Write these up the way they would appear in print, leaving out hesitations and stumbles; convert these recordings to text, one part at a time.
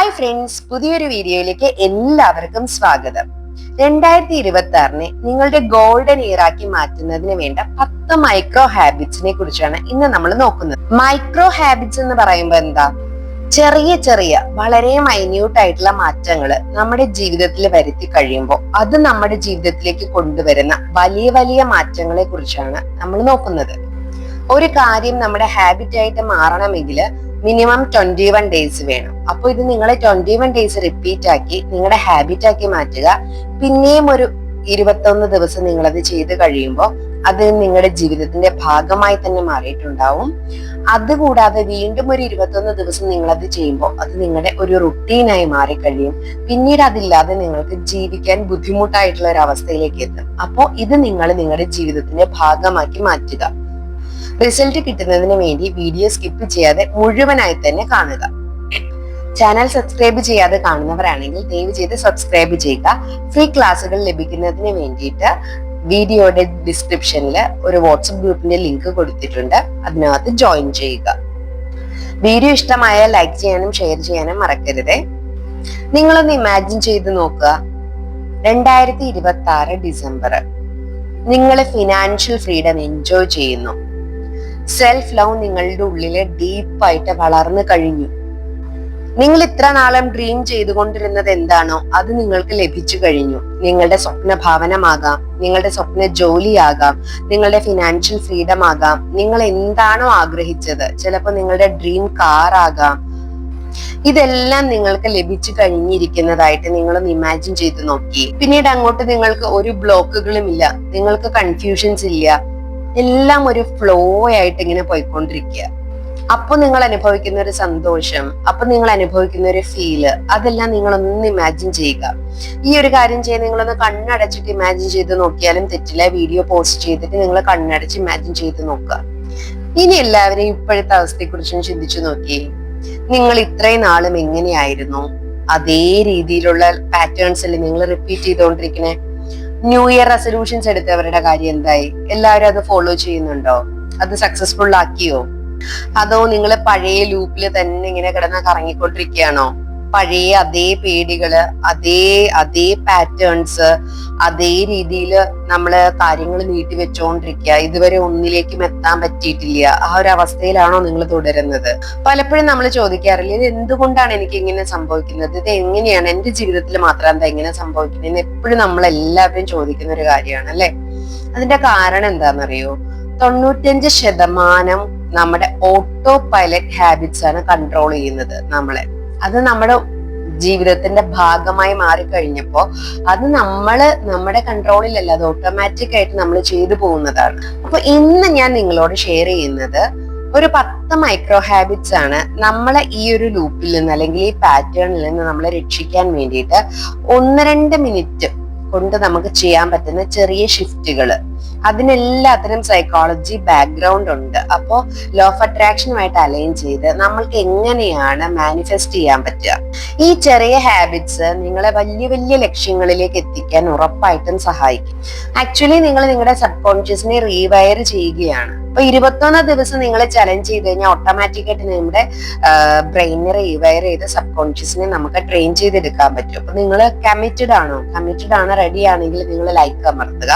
Hi friends, പുതിയൊരു വീഡിയോയിലേക്ക് എല്ലാവർക്കും സ്വാഗതം. 2026 നിങ്ങളുടെ ഗോൾഡൻ ഇയർ ആക്കി മാറ്റുന്നതിന് വേണ്ട 10 മൈക്രോ ഹാബിറ്റ്സിനെ കുറിച്ചാണ് ഇന്ന് നമ്മൾ നോക്കുന്നത്. മൈക്രോ ഹാബിറ്റ്സ് എന്ന് പറയുമ്പോൾ എന്താ? ചെറിയ ചെറിയ വളരെ മൈന്യൂട്ട് ആയിട്ടുള്ള മാറ്റങ്ങൾ നമ്മുടെ ജീവിതത്തിൽ വരുത്തി കഴിയുമ്പോൾ അത് നമ്മുടെ ജീവിതത്തിലേക്ക് കൊണ്ടുവരുന്ന വലിയ വലിയ മാറ്റങ്ങളെ കുറിച്ചാണ് നമ്മൾ നോക്കുന്നത്. ഒരു കാര്യം നമ്മുടെ ഹാബിറ്റ് ആയിട്ട് മാറണമെങ്കിൽ മിനിമം 21 ഡേയ്സ് വേണം. അപ്പൊ ഇത് നിങ്ങളെ 21 ഡേയ്സ് റിപ്പീറ്റ് ആക്കി നിങ്ങളുടെ ഹാബിറ്റ് ആക്കി മാറ്റുക. പിന്നെയും ഒരു 21 ദിവസം നിങ്ങളത് ചെയ്ത് കഴിയുമ്പോൾ അത് നിങ്ങളുടെ ജീവിതത്തിന്റെ ഭാഗമായി തന്നെ മാറിയിട്ടുണ്ടാവും. അതുകൂടാതെ വീണ്ടും ഒരു 21 ദിവസം നിങ്ങളത് ചെയ്യുമ്പോൾ അത് നിങ്ങളുടെ ഒരു റുട്ടീനായി മാറിക്കഴിയും. പിന്നീട് അതില്ലാതെ നിങ്ങൾക്ക് ജീവിക്കാൻ ബുദ്ധിമുട്ടായിട്ടുള്ള ഒരു അവസ്ഥയിലേക്ക് എത്തും. അപ്പോൾ ഇത് നിങ്ങൾ നിങ്ങളുടെ ജീവിതത്തിന്റെ ഭാഗമാക്കി മാറ്റുക. റിസൾട്ട് കിട്ടുന്നതിന് വേണ്ടി വീഡിയോ സ്കിപ്പ് ചെയ്യാതെ മുഴുവനായി തന്നെ കാണുക. ചാനൽ സബ്സ്ക്രൈബ് ചെയ്യാതെ കാണുന്നവരാണെങ്കിൽ ദയവ് ചെയ്ത് സബ്സ്ക്രൈബ് ചെയ്യുക. ഫ്രീ ക്ലാസ്സുകൾ ലഭിക്കുന്നതിന് വേണ്ടിയിട്ട് വീഡിയോയുടെ ഡിസ്ക്രിപ്ഷനിൽ ഒരു വാട്സ്ആപ്പ് ഗ്രൂപ്പിന്റെ ലിങ്ക് കൊടുത്തിട്ടുണ്ട്, അതിനകത്ത് ജോയിൻ ചെയ്യുക. വീഡിയോ ഇഷ്ടമായാൽ ലൈക്ക് ചെയ്യാനും ഷെയർ ചെയ്യാനും മറക്കരുതേ. നിങ്ങളൊന്ന് ഇമാജിൻ ചെയ്ത് നോക്കുക, 2026 ഡിസംബർ നിങ്ങൾ ഫിനാൻഷ്യൽ ഫ്രീഡം എൻജോയ് ചെയ്യുന്നു. സെൽഫ് ലവ് നിങ്ങളുടെ ഉള്ളില് ഡീപ്പായിട്ട് വളർന്നു കഴിഞ്ഞു. നിങ്ങൾ ഇത്ര നാളും ഡ്രീം ചെയ്തുകൊണ്ടിരുന്നത് എന്താണോ അത് നിങ്ങൾക്ക് ലഭിച്ചു കഴിഞ്ഞു. നിങ്ങളുടെ സ്വപ്ന ഭവനമാകാം, നിങ്ങളുടെ സ്വപ്ന ജോലിയാകാം, നിങ്ങളുടെ ഫിനാൻഷ്യൽ ഫ്രീഡം ആകാം, നിങ്ങൾ എന്താണോ ആഗ്രഹിച്ചത്, ചിലപ്പോൾ നിങ്ങളുടെ ഡ്രീം കാർ ആകാം. ഇതെല്ലാം നിങ്ങൾക്ക് ലഭിച്ചു കഴിഞ്ഞിരിക്കുന്നതായിട്ട് നിങ്ങളൊന്ന് ഇമാജിൻ ചെയ്ത് നോക്കി. പിന്നീട് അങ്ങോട്ട് നിങ്ങൾക്ക് ഒരു ബ്ലോക്കുകളും ഇല്ല, നിങ്ങൾക്ക് കൺഫ്യൂഷൻസ് ഇല്ല, എല്ലാം ഒരു ഫ്ലോ ആയിട്ട് ഇങ്ങനെ പോയിക്കൊണ്ടിരിക്കുക. അപ്പൊ നിങ്ങൾ അനുഭവിക്കുന്ന ഒരു സന്തോഷം, അപ്പൊ നിങ്ങൾ അനുഭവിക്കുന്ന ഒരു ഫീല്, അതെല്ലാം നിങ്ങളൊന്ന് ഇമാജിൻ ചെയ്യുക. ഈ ഒരു കാര്യം ചെയ്യാൻ നിങ്ങളൊന്ന് കണ്ണടച്ചിട്ട് ഇമാജിൻ ചെയ്ത് നോക്കിയാലും തെറ്റില്ല. വീഡിയോ പോസ്റ്റ് ചെയ്തിട്ട് നിങ്ങൾ കണ്ണടച്ച് ഇമാജിൻ ചെയ്ത് നോക്കുക. ഇനി എല്ലാവരും ഇപ്പോഴത്തെ അവസ്ഥയെ കുറിച്ചും ചിന്തിച്ചു നോക്കിയേ. നിങ്ങൾ ഇത്രയും നാളും എങ്ങനെയായിരുന്നു? അതേ രീതിയിലുള്ള പാറ്റേൺസ് അല്ലേ നിങ്ങൾ റിപ്പീറ്റ് ചെയ്തുകൊണ്ടിരിക്കണേ? ന്യൂ ഇയർ റെസൊല്യൂഷൻസ് എടുത്തവരുടെ കാര്യം എന്തായി? എല്ലാവരും അത് ഫോളോ ചെയ്യുന്നുണ്ടോ? അത് സക്സസ്ഫുൾ ആക്കിയോ? അതോ നിങ്ങൾ പഴയ ലൂപ്പിൽ തന്നെ ഇങ്ങനെ കിടന്ന് കറങ്ങിക്കൊണ്ടിരിക്കുകയാണോ? പഴയ അതേ പേടികള്, അതേ പാറ്റേൺസ്, അതേ രീതിയിൽ നമ്മള് കാര്യങ്ങൾ നീട്ടി വെച്ചോണ്ടിരിക്കുക. ഇതുവരെ ഒന്നിലേക്കും എത്താൻ പറ്റിയിട്ടില്ല. ആ ഒരു അവസ്ഥയിലാണോ നിങ്ങൾ തുടരുന്നത്? പലപ്പോഴും നമ്മൾ ചോദിക്കാറില്ല, ഇത് എന്തുകൊണ്ടാണ് എനിക്ക് ഇങ്ങനെ സംഭവിക്കുന്നത്, ഇത് എങ്ങനെയാണ് എന്റെ ജീവിതത്തിൽ മാത്രം എന്താ ഇങ്ങനെ സംഭവിക്കുന്നത്? എപ്പോഴും നമ്മൾ എല്ലാവരും ചോദിക്കുന്ന ഒരു കാര്യമാണ് അല്ലെ. അതിന്റെ കാരണം എന്താണെന്നറിയോ? 95% നമ്മുടെ ഓട്ടോ പൈലറ്റ് ഹാബിറ്റ്സ് ആണ് കൺട്രോൾ ചെയ്യുന്നത് നമ്മളെ. അത് നമ്മുടെ ജീവിതത്തിന്റെ ഭാഗമായി മാറിക്കഴിഞ്ഞപ്പോ അത് നമ്മുടെ കൺട്രോളിലല്ല, അത് ഓട്ടോമാറ്റിക് ആയിട്ട് നമ്മൾ ചെയ്തു പോകുന്നതാണ്. അപ്പൊ ഇന്ന് ഞാൻ നിങ്ങളോട് ഷെയർ ചെയ്യുന്നത് ഒരു 10 മൈക്രോ ഹാബിറ്റ്സ് ആണ് നമ്മളെ ഈ ഒരു ലൂപ്പിൽ നിന്ന് അല്ലെങ്കിൽ ഈ പാറ്റേണിൽ നിന്ന് നമ്മളെ രക്ഷിക്കാൻ വേണ്ടിയിട്ട് 1-2 മിനിറ്റ് കൊണ്ട് നമുക്ക് ചെയ്യാൻ പറ്റുന്ന ചെറിയ ഷിഫ്റ്റുകള്. അതിനെല്ലാത്തിനും സൈക്കോളജി ബാക്ക്ഗ്രൗണ്ട് ഉണ്ട്. അപ്പോൾ ലോ ഓഫ് അട്രാക്ഷനുമായിട്ട് അലൈൻ ചെയ്ത് നമ്മൾക്ക് എങ്ങനെയാണ് മാനിഫെസ്റ്റ് ചെയ്യാൻ പറ്റുക? ഈ ചെറിയ ഹാബിറ്റ്സ് നിങ്ങളെ വലിയ വലിയ ലക്ഷ്യങ്ങളിലേക്ക് എത്തിക്കാൻ ഉറപ്പായിട്ടും സഹായിക്കും. ആക്ച്വലി നിങ്ങൾ നിങ്ങളുടെ സബ് കോൺഷ്യസിനെ റീവയർ ചെയ്യുകയാണ്. അപ്പൊ 21 ദിവസം നിങ്ങൾ ചലഞ്ച് ചെയ്ത് കഴിഞ്ഞാൽ ഓട്ടോമാറ്റിക്കായിട്ട് നമ്മുടെ ബ്രെയിനിനെ റീവയർ ചെയ്ത് സബ് കോൺഷ്യസിനെ നമുക്ക് ട്രെയിൻ ചെയ്തെടുക്കാൻ പറ്റും. അപ്പൊ നിങ്ങൾ കമ്മിറ്റഡ് ആണ്, റെഡി ആണെങ്കിൽ നിങ്ങൾ ലൈക്ക് അമർത്തുക.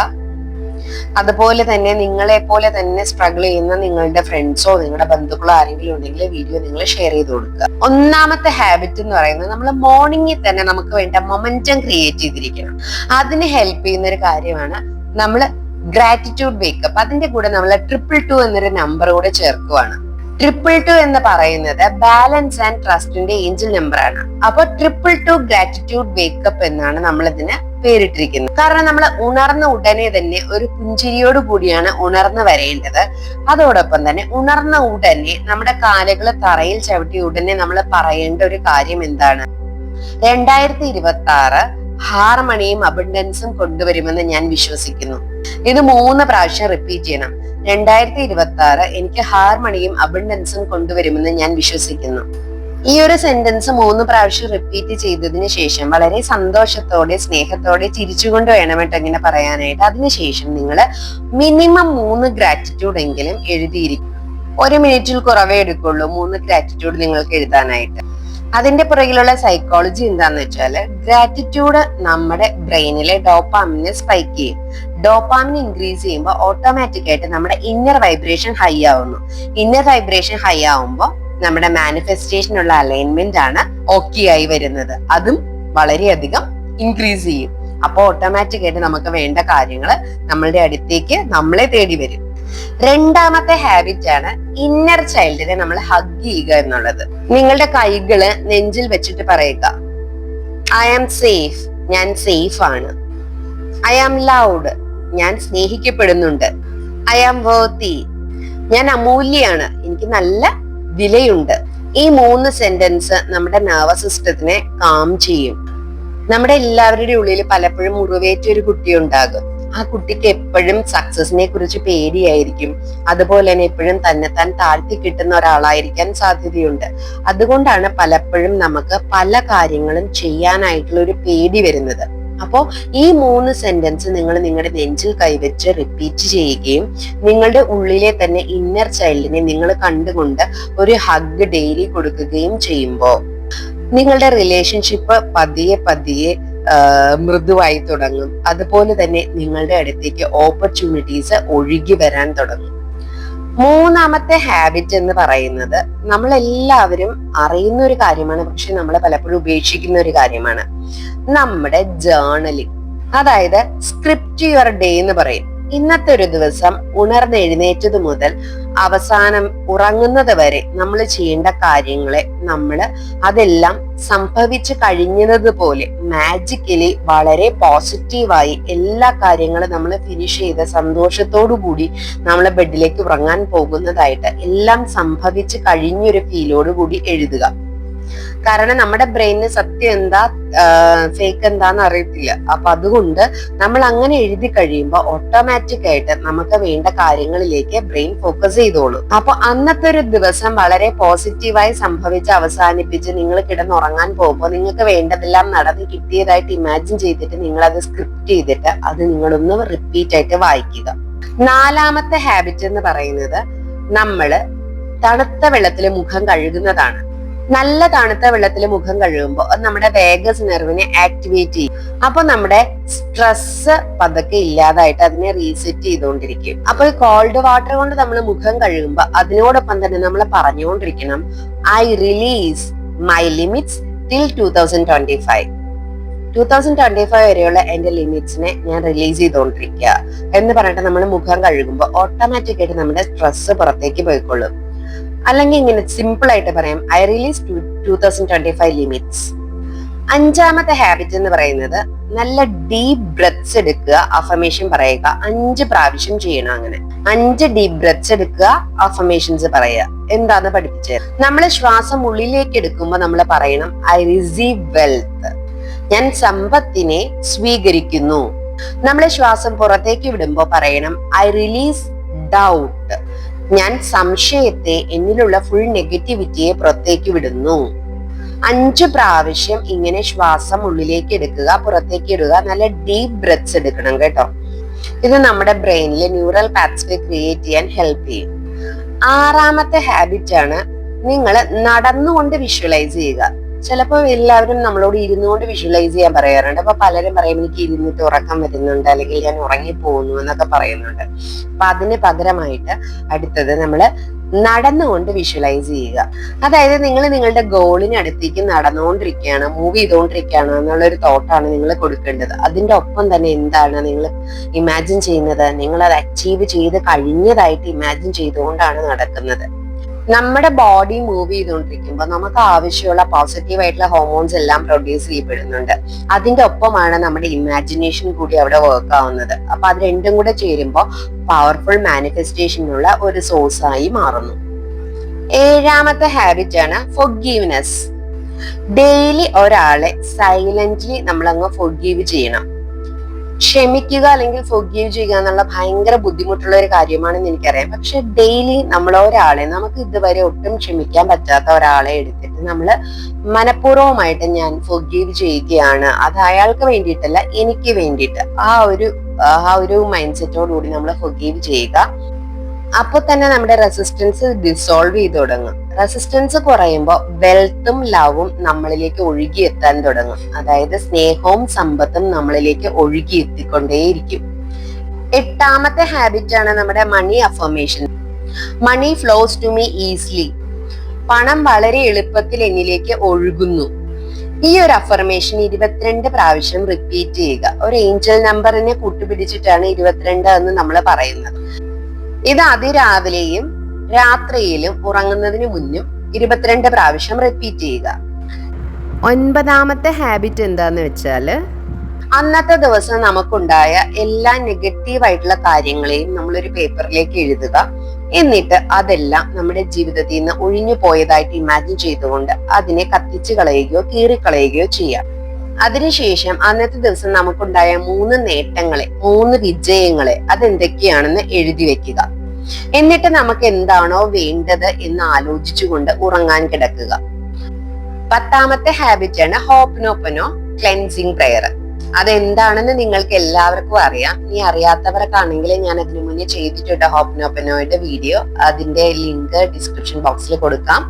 അതുപോലെ തന്നെ നിങ്ങളെ പോലെ തന്നെ സ്ട്രഗിൾ ചെയ്യുന്ന നിങ്ങളുടെ ഫ്രണ്ട്സോ നിങ്ങളുടെ ബന്ധുക്കളോ ആരെങ്കിലും ഉണ്ടെങ്കിൽ വീഡിയോ നിങ്ങൾ ഷെയർ ചെയ്ത് കൊടുക്കുക. ഒന്നാമത്തെ ഹാബിറ്റ് എന്ന് പറയുന്നത് നമ്മൾ മോർണിംഗിൽ തന്നെ നമുക്ക് വേണ്ട മൊമെന്റം ക്രിയേറ്റ് ചെയ്തിരിക്കണം. അതിന് ഹെൽപ്പ് ചെയ്യുന്ന ഒരു കാര്യമാണ് നമ്മൾ ഗ്രാറ്റിറ്റ്യൂഡ് വേക്കപ്പ്. അതിന്റെ കൂടെ നമ്മൾ 222 എന്നൊരു നമ്പർ കൂടെ ചേർക്കുവാണ്. 222 എന്ന് പറയുന്നത് ബാലൻസ് ആൻഡ് ട്രസ്റ്റിന്റെ ഏഞ്ചൽ നമ്പർ ആണ്. അപ്പൊ 222 ഗ്രാറ്റിറ്റ്യൂഡ് വേക്കപ്പ് എന്നാണ് നമ്മൾ ഇതിന് പേരിട്ടിരിക്കുന്നത്. കാരണം നമ്മൾ ഉണർന്ന ഉടനെ തന്നെ ഒരു പുഞ്ചിരിയോട് കൂടിയാണ് ഉണർന്നു വരേണ്ടത്. അതോടൊപ്പം തന്നെ ഉണർന്ന ഉടനെ നമ്മുടെ കാലുകൾ തറയിൽ ചവിട്ടി ഉടനെ നമ്മൾ പറയേണ്ട ഒരു കാര്യം എന്താണ്? 2026 ഹാർമണിയും അബണ്ടൻസും കൊണ്ടുവരുമെന്ന് ഞാൻ വിശ്വസിക്കുന്നു. ഇത് 3 പ്രാവശ്യം റിപ്പീറ്റ് ചെയ്യണം. 2026 എനിക്ക് ഹാർമണിയും അബണ്ടൻസും കൊണ്ടുവരുമെന്ന് ഞാൻ വിശ്വസിക്കുന്നു. ഈ ഒരു സെന്റൻസ് 3 പ്രാവശ്യം റിപ്പീറ്റ് ചെയ്തതിന് ശേഷം വളരെ സന്തോഷത്തോടെ സ്നേഹത്തോടെ ചിരിച്ചുകൊണ്ട് വേണം കേട്ടോ ഇങ്ങനെ പറയാനായിട്ട്. അതിനുശേഷം നിങ്ങൾ മിനിമം 3 ഗ്രാറ്റിറ്റ്യൂഡ് എങ്കിലും എഴുതിയിരിക്കും. 1 മിനിറ്റിൽ കുറവേ എടുക്കുള്ളൂ 3 ഗ്രാറ്റിറ്റ്യൂഡ് നിങ്ങൾക്ക് എഴുതാനായിട്ട്. അതിന്റെ പുറകിലുള്ള സൈക്കോളജി എന്താന്ന് വെച്ചാല്, ഗ്രാറ്റിറ്റ്യൂഡ് നമ്മുടെ ബ്രെയിനിലെ ഡോപ്പാമിനെ സ്പൈക്ക് ചെയ്യും. ഡോപ്പാമിൻ ഇൻക്രീസ് ചെയ്യുമ്പോൾ ഓട്ടോമാറ്റിക് ആയിട്ട് നമ്മുടെ ഇന്നർ വൈബ്രേഷൻ ഹൈ ആവുന്നു. ഇന്നർ വൈബ്രേഷൻ ഹൈ ആവുമ്പോൾ നമ്മുടെ മാനിഫെസ്റ്റേഷനുള്ള അലൈൻമെന്റ് ആണ് ഓക്കെ ആയി വരുന്നത്. അതും വളരെയധികം ഇൻക്രീസ് ചെയ്യും. അപ്പോൾ ഓട്ടോമാറ്റിക് ആയിട്ട് നമുക്ക് വേണ്ട കാര്യങ്ങൾ നമ്മളുടെ അടുത്തേക്ക് നമ്മളെ തേടി വരും. രണ്ടാമത്തെ ഹാബിറ്റ് ആണ് ഇന്നർ ചൈൽഡിനെ നമ്മൾ ഹഗ് ചെയ്യുക എന്നുള്ളത്. നിങ്ങളുടെ കൈകള് നെഞ്ചിൽ വെച്ചിട്ട് പറയുക, ഐ ആം സേഫ്, ഞാൻ സേഫ് ആണ്. ഐ ആം ലൗഡ്, ഞാൻ സ്നേഹിക്കപ്പെടുന്നുണ്ട്. ഐ ആം വർത്തി, ഞാൻ അമൂല്യാണ്, എനിക്ക് നല്ല വിലയുണ്ട്. ഈ 3 സെന്റൻസ് നമ്മുടെ നെർവസ് സിസ്റ്റത്തിനെ കാം ചെയ്യും. നമ്മുടെ എല്ലാവരുടെ ഉള്ളിൽ പലപ്പോഴും മുറിവേറ്റ ഒരു കുട്ടി ഉണ്ടാകും. ആ കുട്ടിക്ക് എപ്പോഴും സക്സസിനെ കുറിച്ച് പേടിയായിരിക്കും. അതുപോലെ തന്നെ എപ്പോഴും തന്നെത്താൻ താഴ്ത്തി കിട്ടുന്ന ഒരാളായിരിക്കാൻ സാധ്യതയുണ്ട്. അതുകൊണ്ടാണ് പലപ്പോഴും നമുക്ക് പല കാര്യങ്ങളും ചെയ്യാനായിട്ടുള്ള ഒരു പേടി വരുന്നത്. അപ്പോൾ ഈ 3 സെന്റൻസ് നിങ്ങൾ നിങ്ങളുടെ നെഞ്ചിൽ കൈവച്ച് റിപ്പീറ്റ് ചെയ്യുകയും നിങ്ങളുടെ ഉള്ളിലെ തന്നെ ഇന്നർ ചൈൽഡിനെ നിങ്ങൾ കണ്ടുകൊണ്ട് ഒരു ഹഗ് ഡെയിലി കൊടുക്കുകയും ചെയ്യുമ്പോൾ നിങ്ങളുടെ റിലേഷൻഷിപ്പ് പതിയെ പതിയെ മൃദുവായി തുടങ്ങും. അതുപോലെ തന്നെ നിങ്ങളുടെ അടുത്തേക്ക് ഓപ്പർച്യൂണിറ്റീസ് ഒഴുകി വരാൻ തുടങ്ങും. മൂന്നാമത്തെ ഹാബിറ്റ് എന്ന് പറയുന്നത് നമ്മളെല്ലാവരും അറിയുന്ന ഒരു കാര്യമാണ്, പക്ഷെ നമ്മൾ പലപ്പോഴും ഉപേക്ഷിക്കുന്ന ഒരു കാര്യമാണ്. നമ്മുടെ ജേർണലിംഗ്, അതായത് സ്ക്രിപ്റ്റ് യുവർ ഡേ എന്ന് പറയും. ഇന്നത്തെ ഒരു ദിവസം ഉണർന്നെഴുന്നേറ്റത് മുതൽ അവസാനം ഉറങ്ങുന്നത് വരെ നമ്മൾ ചെയ്യേണ്ട കാര്യങ്ങളെ അതെല്ലാം സംഭവിച്ചു കഴിഞ്ഞത് പോലെ മാജിക്കലി വളരെ പോസിറ്റീവായി എല്ലാ കാര്യങ്ങളും നമ്മൾ ഫിനിഷ് ചെയ്ത് സന്തോഷത്തോടു കൂടി നമ്മൾ ബെഡിലേക്ക് ഉറങ്ങാൻ പോകുന്നതായിട്ട് എല്ലാം സംഭവിച്ചു കഴിഞ്ഞൊരു ഫീലോട് കൂടി എഴുതുക. കാരണം നമ്മുടെ ബ്രെയിനിന് സത്യം എന്താ ഫേക്ക് എന്താന്ന് അറിയത്തില്ല. അപ്പൊ അതുകൊണ്ട് നമ്മൾ അങ്ങനെ എഴുതി കഴിയുമ്പോൾ ഓട്ടോമാറ്റിക് ആയിട്ട് നമുക്ക് വേണ്ട കാര്യങ്ങളിലേക്ക് ബ്രെയിൻ ഫോക്കസ് ചെയ്തോളൂ. അപ്പൊ അന്നത്തെ ഒരു ദിവസം വളരെ പോസിറ്റീവായി സംഭവിച്ച് അവസാനിപ്പിച്ച് നിങ്ങൾ കിടന്നുറങ്ങാൻ പോകുമ്പോൾ നിങ്ങൾക്ക് വേണ്ടതെല്ലാം നടന്ന് കിട്ടിയതായിട്ട് ഇമാജിൻ ചെയ്തിട്ട് നിങ്ങൾ അത് സ്ക്രിപ്റ്റ് ചെയ്തിട്ട് അത് നിങ്ങളൊന്ന് റിപ്പീറ്റ് ആയിട്ട് വായിക്കുക. നാലാമത്തെ ഹാബിറ്റ് എന്ന് പറയുന്നത് നമ്മള് തണുത്ത വെള്ളത്തിൽ മുഖം കഴുകുന്നതാണ്. നല്ല തണുത്ത വെള്ളത്തിൽ മുഖം കഴുകുമ്പോൾ അത് നമ്മുടെ വേഗസ് നെർവിനെ ആക്ടിവേറ്റ് ചെയ്യും. അപ്പൊ നമ്മുടെ സ്ട്രെസ് പതുക്കെ ഇല്ലാതായിട്ട് അതിനെ റീസെറ്റ് ചെയ്തുകൊണ്ടിരിക്കും. അപ്പൊ കോൾഡ് വാട്ടർ കൊണ്ട് നമ്മൾ മുഖം കഴുകുമ്പോൾ അതിനോടൊപ്പം തന്നെ നമ്മൾ പറഞ്ഞുകൊണ്ടിരിക്കണം, I release my limits till 2025. 2025 വരെയുള്ള എന്റെ ലിമിറ്റ്സിനെ ഞാൻ റിലീസ് ചെയ്തുകൊണ്ടിരിക്കുക എന്ന് പറഞ്ഞിട്ട് നമ്മൾ മുഖം കഴുകുമ്പോൾ ഓട്ടോമാറ്റിക് ആയിട്ട് നമ്മുടെ സ്ട്രെസ് പുറത്തേക്ക് പോയിക്കൊള്ളും. അല്ലെങ്കിൽ ഇങ്ങനെ സിമ്പിൾ ആയിട്ട് പറയാം, ഐ റിലീസ് 2025 ലിമിറ്റ്സ്. അഞ്ചാമത്തെ ഹാബിറ്റ് എന്ന് പറയുന്നത് നല്ല ഡീപ് ബ്രെത്ത്സ് എടുക്കുക, അഫർമേഷൻ പറയുക. 5 പ്രാവശ്യം ചെയ്യണം. അങ്ങനെ 5 ഡീപ് ബ്രെത്ത്സ് എടുക്കുക, അഫർമേഷൻസ് പറയുക. എന്താന്ന് പഠിപ്പിച്ചത്, നമ്മൾ ശ്വാസം ഉള്ളിലേക്ക് എടുക്കുമ്പോൾ നമ്മൾ പറയണം, ഐ റിസീവ് വെൽത്ത്, ഞാൻ സമ്പത്തിനെ സ്വീകരിക്കുന്നു. നമ്മൾ ശ്വാസം പുറത്തേക്ക് വിടുമ്പോൾ പറയണം, ഐ റിലീസ് ഡൗട്ട്, ഞാൻ സംശയത്തെ, എന്നിലുള്ള ഫുൾ നെഗറ്റിവിറ്റിയെ പുറത്തേക്ക് വിടുന്നു. 5 പ്രാവശ്യം ഇങ്ങനെ ശ്വാസം ഉള്ളിലേക്ക് എടുക്കുക, പുറത്തേക്ക് ഇടുക. നല്ല ഡീപ് ബ്രെത്ത്സ് എടുക്കണം കേട്ടോ. ഇത് നമ്മുടെ ബ്രെയിനിൽ ന്യൂറൽ പാത്വേ ക്രിയേറ്റ് ചെയ്യാൻ ഹെൽപ്പ് ചെയ്യും. ആറാമത്തെ ഹാബിറ്റ് ആണ് നിങ്ങൾ നടന്നുകൊണ്ട് വിഷ്വലൈസ് ചെയ്യുക. ചിലപ്പോൾ എല്ലാവരും നമ്മളോട് ഇരുന്നുകൊണ്ട് വിഷ്വലൈസ് ചെയ്യാൻ പറയാറുണ്ട്. അപ്പൊ പലരും പറയും, എനിക്ക് ഇരുന്നിട്ട് ഉറക്കം വരുന്നുണ്ട്, അല്ലെങ്കിൽ ഞാൻ ഉറങ്ങിപ്പോകുന്നു എന്നൊക്കെ പറയുന്നുണ്ട്. അപ്പൊ അതിന് പകരമായിട്ട് അടുത്തത് നമ്മള് നടന്നുകൊണ്ട് വിഷ്വലൈസ് ചെയ്യുക. അതായത് നിങ്ങൾ നിങ്ങളുടെ ഗോളിന് അടുത്തേക്ക് നടന്നുകൊണ്ടിരിക്കുകയാണ്, മൂവ് ചെയ്തുകൊണ്ടിരിക്കുകയാണ് എന്നുള്ളൊരു തോട്ടാണ് നിങ്ങൾ കൊടുക്കേണ്ടത്. അതിന്റെ ഒപ്പം തന്നെ എന്താണ് നിങ്ങൾ ഇമാജിൻ ചെയ്യുന്നത്, നിങ്ങൾ അത് അച്ചീവ് ചെയ്ത് കഴിഞ്ഞതായിട്ട് ഇമാജിൻ ചെയ്തുകൊണ്ടാണ് നടക്കുന്നത്. നമ്മുടെ ബോഡി മൂവ് ചെയ്തുകൊണ്ടിരിക്കുമ്പോൾ നമുക്ക് ആവശ്യമുള്ള പോസിറ്റീവ് ആയിട്ടുള്ള ഹോർമോൺസ് എല്ലാം പ്രൊഡ്യൂസ് ചെയ്യപ്പെടുന്നുണ്ട്. അതിന്റെ ഒപ്പമാണ് നമ്മുടെ ഇമാജിനേഷൻ കൂടി അവിടെ വർക്ക് ആവുന്നത്. അപ്പൊ അത് രണ്ടും കൂടെ ചേരുമ്പോൾ പവർഫുൾ മാനിഫെസ്റ്റേഷനുള്ള ഒരു സോഴ്സ് ആയി മാറുന്നു. ഏഴാമത്തെ ഹാബിറ്റ് ആണ് ഫൊർഗീവ്നെസ്. ഡെയിലി ഒരാളെ സൈലന്റ്ലി നമ്മൾ അങ്ങ് ഫൊർഗീവ് ചെയ്യണം. ക്ഷമിക്കുക അല്ലെങ്കിൽ ഫൊർഗീവ് ചെയ്യുക എന്നുള്ള ഭയങ്കര ബുദ്ധിമുട്ടുള്ള ഒരു കാര്യമാണെന്ന് എനിക്കറിയാം. പക്ഷെ ഡെയിലി നമ്മൾ ഒരാളെ, നമുക്ക് ഇതുവരെ ഒട്ടും ക്ഷമിക്കാൻ പറ്റാത്ത ഒരാളെ എടുത്തിട്ട് നമ്മൾ മനഃപൂർവ്വമായിട്ട് ഞാൻ ഫൊർഗീവ് ചെയ്യുകയാണ്, അത് അയാൾക്ക് വേണ്ടിയിട്ടല്ല എനിക്ക് വേണ്ടിയിട്ട്, ആ ഒരു മൈൻഡ് സെറ്റോടുകൂടി നമ്മൾ ഫൊർഗീവ് ചെയ്യുക. അപ്പൊ തന്നെ നമ്മുടെ റെസിസ്റ്റൻസ് ഡിസോൾവ് ചെയ്ത് തുടങ്ങും. റെസിസ്റ്റൻസ് കുറയുമ്പോൾ വെൽത്തും ലവും നമ്മളിലേക്ക് ഒഴുകിയെത്താൻ തുടങ്ങും. അതായത് സ്നേഹവും സമ്പത്തും നമ്മളിലേക്ക് ഒഴുകിയെത്തിക്കൊണ്ടേയിരിക്കും. 8ാമത്തെ ഹാബിറ്റ് ആണ് നമ്മുടെ money affirmation. Money flows to me easily. പണം വളരെ എളുപ്പത്തിൽ എന്നിലേക്ക് ഒഴുകുന്നു. ഈ ഒരു അഫർമേഷൻ 22 പ്രാവശ്യം റിപ്പീറ്റ് ചെയ്യുക. ഒരു ഏഞ്ചൽ നമ്പറിനെ കൂട്ടുപിടിച്ചിട്ടാണ് 22 എന്ന് നമ്മൾ പറയുന്നത്. ഇത് അതിരാവിലെയും രാത്രിയിലും ഉറങ്ങുന്നതിന് മുന്നും 22 പ്രാവശ്യം റിപ്പീറ്റ് ചെയ്യുക. 9ാമത്തെ ഹാബിറ്റ് എന്താന്ന് വെച്ചാല് അന്നത്തെ ദിവസം നമുക്കുണ്ടായ എല്ലാ നെഗറ്റീവായിട്ടുള്ള കാര്യങ്ങളെയും നമ്മളൊരു പേപ്പറിലേക്ക് എഴുതുക. എന്നിട്ട് അതെല്ലാം നമ്മുടെ ജീവിതത്തിൽ നിന്ന് ഒഴിഞ്ഞു പോയതായിട്ട് ഇമാജിൻ ചെയ്തുകൊണ്ട് അതിനെ കത്തിച്ചു കളയുകയോ കീറിക്കളയുകയോ ചെയ്യാം. അതിനുശേഷം അന്നത്തെ ദിവസം നമുക്കുണ്ടായ 3 നേട്ടങ്ങളെ, 3 വിജയങ്ങളെ അതെന്തൊക്കെയാണെന്ന് എഴുതി വെക്കുക. എന്നിട്ട് നമുക്ക് എന്താണോ വേണ്ടത് എന്ന് ആലോചിച്ചുകൊണ്ട് ഉറങ്ങാൻ കിടക്കുക. 10ാമത്തെ ഹാബിറ്റ് ആണ് ഹോപ്നോപ്പനോ ക്ലെൻസിങ് പ്രെയർ. അതെന്താണെന്ന് നിങ്ങൾക്ക് എല്ലാവർക്കും അറിയാം. ഇനി അറിയാത്തവർക്കാണെങ്കിൽ ഞാൻ അതിനു മുന്നേ ചെയ്തിട്ടുണ്ട് ഹോപ്നോപ്പനോയുടെ വീഡിയോ. അതിന്റെ ലിങ്ക് ഡിസ്ക്രിപ്ഷൻ ബോക്സിൽ കൊടുക്കാം.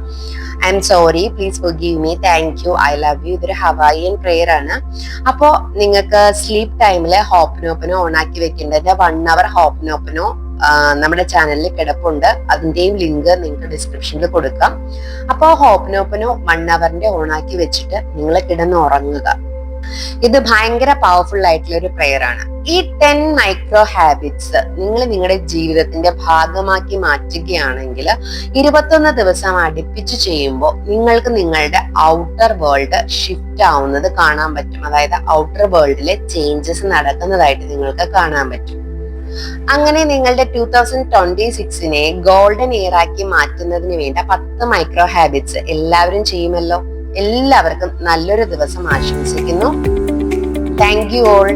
I am sorry, please forgive me, thank you, I love you. ഇതൊരു ഹവായിയൻ പ്രെയർ ആണ്. അപ്പോ നിങ്ങൾക്ക് സ്ലീപ്പ് ടൈമില് ഹോപ്നോപ്പനോ ഓൺ ആക്കി വെക്കേണ്ടത് 1 hour ഹോപ്നോപ്പനോ നമ്മുടെ ചാനലിൽ കിടപ്പുണ്ട്. അതിന്റെയും ലിങ്ക് നിങ്ങൾക്ക് ഡിസ്ക്രിപ്ഷനിൽ കൊടുക്കാം. അപ്പോൾ ഹോപ്നോപ്പനോ 1 hourന്റെ ഓൺ ആക്കി വെച്ചിട്ട് നിങ്ങൾ കിടന്ന് ഉറങ്ങുക. ഇത് ഭയങ്കര പവർഫുൾ ആയിട്ടുള്ള ഒരു പ്രെയർ ആണ്. ഈ 10 മൈക്രോ ഹാബിറ്റ്സ് നിങ്ങൾ നിങ്ങളുടെ ജീവിതത്തിന്റെ ഭാഗമാക്കി മാറ്റുകയാണെങ്കിൽ 21 ദിവസം അടുപ്പിച്ച് ചെയ്യുമ്പോൾ നിങ്ങൾക്ക് നിങ്ങളുടെ ഔട്ടർ വേൾഡ് ഷിഫ്റ്റ് ആവുന്നത് കാണാൻ പറ്റും. അതായത് ഔട്ടർ വേൾഡിലെ ചേഞ്ചസ് നടക്കുന്നതായിട്ട് നിങ്ങൾക്ക് കാണാൻ പറ്റും. അങ്ങനെ നിങ്ങളുടെ 2026നെ ഗോൾഡൻ ഇയർ ആക്കി മാറ്റുന്നതിന് വേണ്ട 10 മൈക്രോ ഹാബിറ്റ്സ് എല്ലാവരും ചെയ്യുമല്ലോ. എല്ലാവർക്കും നല്ലൊരു ദിവസം ആശംസിക്കുന്നു. Thank you all,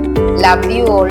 love you all.